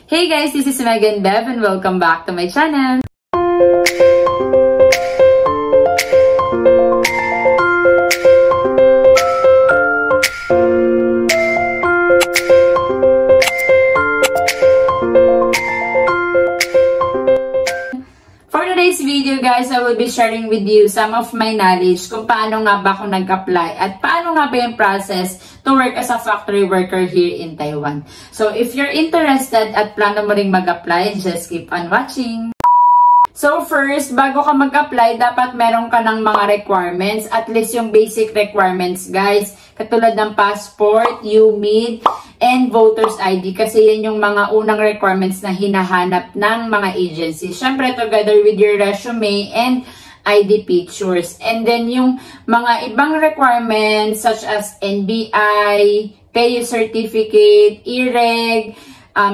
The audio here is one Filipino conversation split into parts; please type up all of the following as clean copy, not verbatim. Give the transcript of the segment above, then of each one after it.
Hey guys, this is Megan Bev and welcome back to my channel. For today's video guys, I will be sharing with you some of my knowledge kung paano nga ba ako nag-apply at paano nga ba yung process to work as a factory worker here in Taiwan. So if you're interested at plano mo ring mag-apply, just keep on watching. So first, bago ka mag-apply, dapat meron ka ng mga requirements, at least yung basic requirements guys. Katulad ng passport, UMID, and voter's ID. Kasi yan yung mga unang requirements na hinahanap ng mga agencies. Syempre, together with your resume and ID pictures. And then yung mga ibang requirements such as NBI, PAYU certificate, e-reg,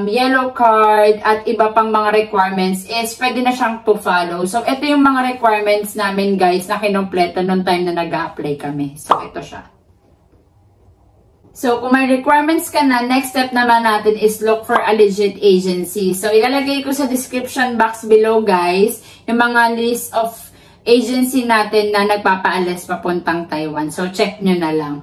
yellow card, at iba pang mga requirements is pwede na siyang to follow. So, ito yung mga requirements namin guys na kinumpleto nung time na nag-a-apply kami. So, ito siya. So, kung may requirements ka na, next step naman natin is look for a legit agency. So, ilalagay ko sa description box below guys, yung mga list of agency natin na nagpapaalis papuntang Taiwan. So, check nyo na lang.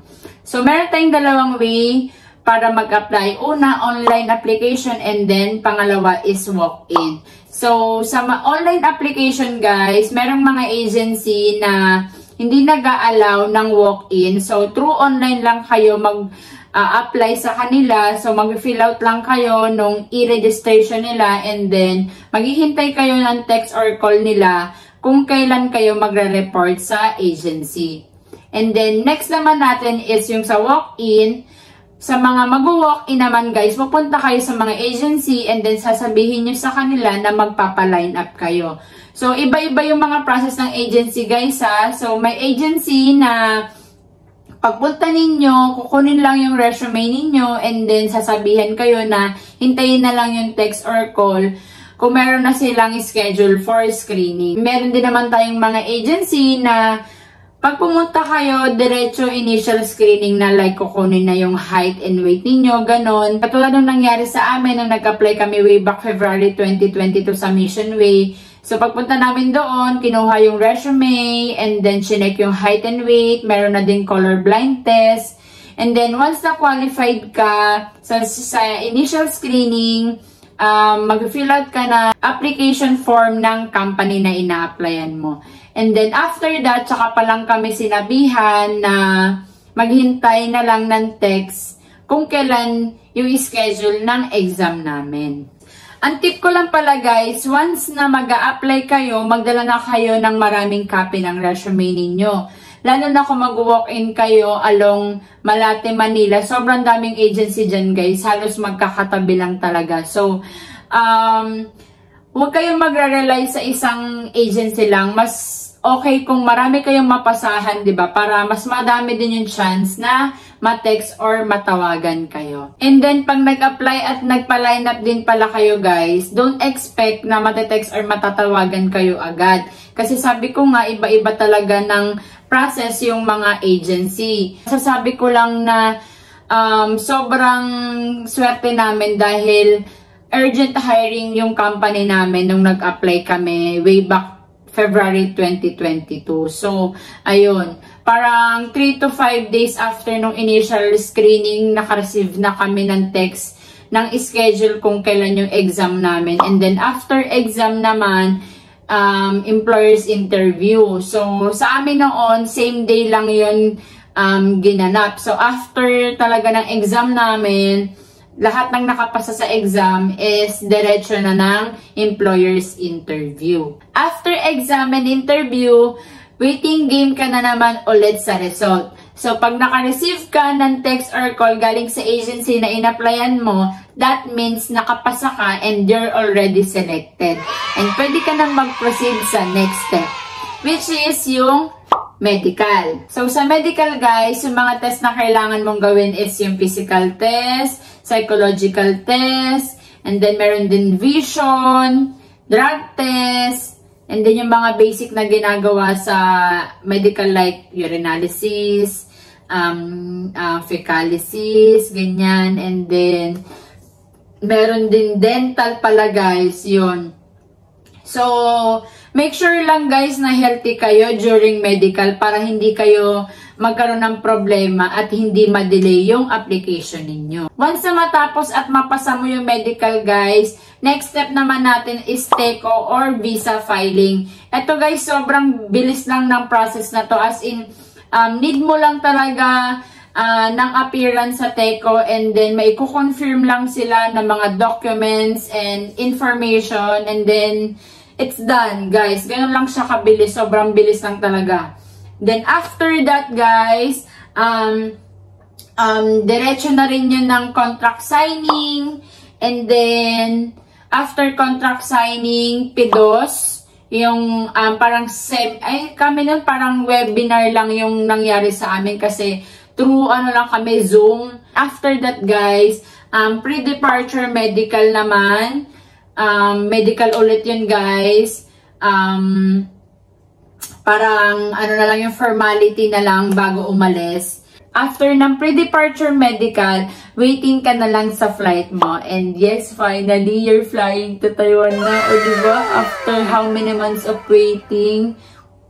So, meron tayong dalawang way para mag-apply. Una, online application, and then pangalawa is walk-in. So, sa online application guys, merong mga agency na hindi nag-a-allow ng walk-in. So, through online lang kayo mag-apply sa kanila. So, mag-fill out lang kayo nung e-registration nila, and then maghihintay kayo ng text or call nila kung kailan kayo magre-report sa agency. And then, next naman natin is yung sa walk-in. Sa mga mag-walk-in naman guys, pupunta kayo sa mga agency and then sasabihin nyo sa kanila na magpapa-line up kayo. So, iba-iba yung mga process ng agency guys ha. So, may agency na pagpunta ninyo, kukunin lang yung resume ninyo and then sasabihin kayo na hintayin na lang yung text or call kung meron na silang schedule for screening. Meron din naman tayong mga agency na pag pumunta kayo, diretso initial screening na like kukunin na yung height and weight ninyo, ganon. Katulad nung nangyari sa amin nung nag-apply kami way back February 2022 sa Mission Way. So pagpunta namin doon, kinuha yung resume and then chinek yung height and weight. Meron na din colorblind test. And then once na qualified ka sa initial screening, mag-fill out ka na application form ng company na ina-applyan mo. And then after that, tsaka pa lang kami sinabihan na maghintay na lang ng text kung kailan yung schedule ng exam namin. Ang tip ko lang pala guys, once na mag-a-apply kayo, magdala na kayo ng maraming copy ng resume ninyo. Lalo na kung mag-walk-in kayo along Malate, Manila. Sobrang daming agency dyan guys. Halos magkakatabi lang talaga. So, huwag kayong magre-rely sa isang agency lang. Mas okay kung marami kayong mapasahan, di ba? Para mas madami din yung chance na ma-text or matawagan kayo. And then, pag nag-apply at nagpa-line up din pala kayo guys, don't expect na mate-text or matatawagan kayo agad. Kasi sabi ko nga, iba-iba talaga ng process yung mga agency. Sasabi ko lang na sobrang swerte namin dahil urgent hiring yung company namin nung nag-apply kami way back February 2022. So, ayun. Parang 3 to 5 days after nung initial screening, naka-receive na kami ng text ng schedule kung kailan yung exam namin. And then, after exam naman, employer's interview. So, sa amin noon, same day lang yun ginanap. So, after talaga ng exam namin, lahat ng nakapasa sa exam is diretso na ng employer's interview. After exam and interview, waiting game ka na naman ulit sa result. So, pag naka-receive ka ng text or call galing sa agency na in-applyan mo, that means nakapasa ka and you're already selected. And pwede ka nang mag-proceed sa next step, which is yung medical. So, sa medical guys, yung mga test na kailangan mong gawin is yung physical test, psychological test, and then meron din vision, drug test, and then yung mga basic na ginagawa sa medical like urinalysis, fecalysis, ganyan, and then Meron din dental pala guys, yun. So, make sure lang guys na healthy kayo during medical para hindi kayo magkaroon ng problema at hindi ma-delay yung application ninyo. Once na matapos at mapasa mo yung medical guys, next step naman natin is TECO or visa filing. Ito guys, sobrang bilis lang ng process na to, as in, need mo lang talaga ng appearance sa TECO, and then may confirm lang sila ng mga documents and information, and then it's done guys. Ganun lang siya kabilis, sobrang bilis lang talaga. Then after that guys, diretso na rin yun ng contract signing, and then after contract signing, PIDOS, yung parang kami nun parang webinar lang yung nangyari sa amin kasi through lang kami Zoom. After that guys, pre-departure medical naman. Medical ulit yun guys. Parang na lang yung formality na lang bago umalis. After ng pre-departure medical, waiting ka na lang sa flight mo. And yes, finally, you're flying to Taiwan na. O diba? After how many months of waiting,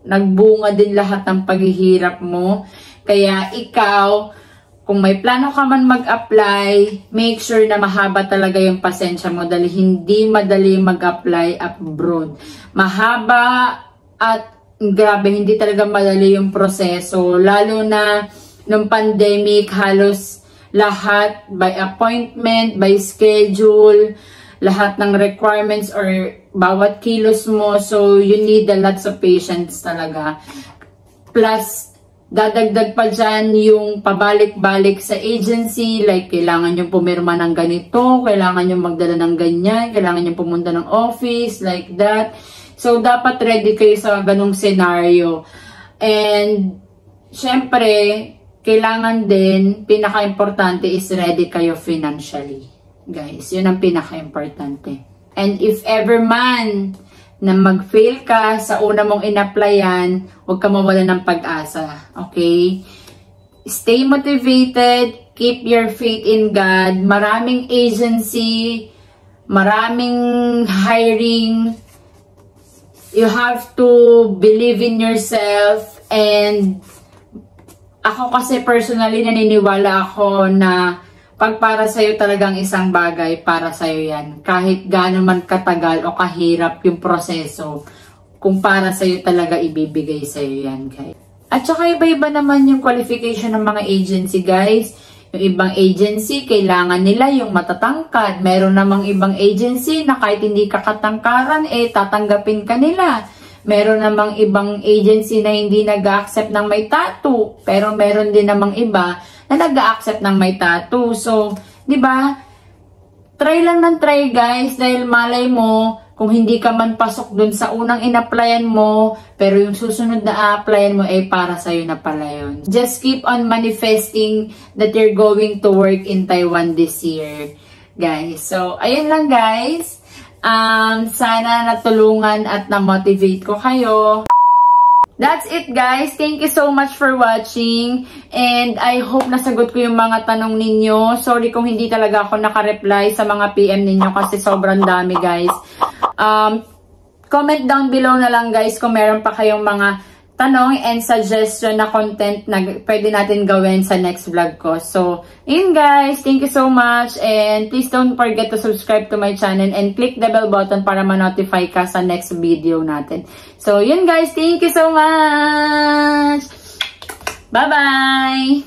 nagbunga din lahat ng paghihirap mo. Kaya ikaw, kung may plano ka man mag-apply, make sure na mahaba talaga yung pasensya mo dahil hindi madali mag-apply abroad. Mahaba at grabe, hindi talaga madali yung proseso. Lalo na nung pandemic, halos lahat by appointment, by schedule, lahat ng requirements or bawat kilos mo. So, you need a lots of patience talaga. Plus, dadagdag pa dyan yung pabalik-balik sa agency, like kailangan yung pumirma ng ganito, kailangan yung magdala ng ganyan, kailangan yung pumunta ng office, like that. So, dapat ready kayo sa ganong scenario. And, syempre, kailangan din, pinaka-importante is ready kayo financially. Guys, yun ang pinaka-importante. And if ever man na mag-fail ka sa una mong in-applyan, huwag ka mawala ng pag-asa. Okay? Stay motivated. Keep your faith in God. Maraming agency, maraming hiring. You have to believe in yourself. And ako kasi personally naniniwala ako na pag para sa'yo talagang isang bagay, para sa'yo yan. Kahit gaano man katagal o kahirap yung proseso, kung para sa'yo talaga ibibigay sa'yo yan, guys. At saka iba-iba naman yung qualification ng mga agency, guys. Yung ibang agency, kailangan nila yung matatangkad. Meron namang ibang agency na kahit hindi ka katangkaran, tatanggapin ka nila. Meron namang ibang agency na hindi nag-accept ng may tattoo. Pero meron din namang iba na nag-accept ng may tattoo. So, di ba? Try lang ng try, guys, dahil malay mo, kung hindi ka man pasok dun sa unang in-applyan mo, pero yung susunod na applyan mo ay para sa'yo na pala yun. Just keep on manifesting that you're going to work in Taiwan this year, guys. So, ayun lang, guys. Sana natulungan at na-motivate ko kayo. That's it, guys. Thank you so much for watching. And I hope nasagot ko yung mga tanong ninyo. Sorry kung hindi talaga ako nakareply sa mga PM ninyo kasi sobrang dami, guys. Comment down below na lang, guys, kung meron pa kayong mga tanong and suggestion na content na pwede natin gawin sa next vlog ko. So, yun, guys. Thank you so much. And please don't forget to subscribe to my channel and click the bell button para ma-notify ka sa next video natin. So, yun, guys. Thank you so much. Bye-bye.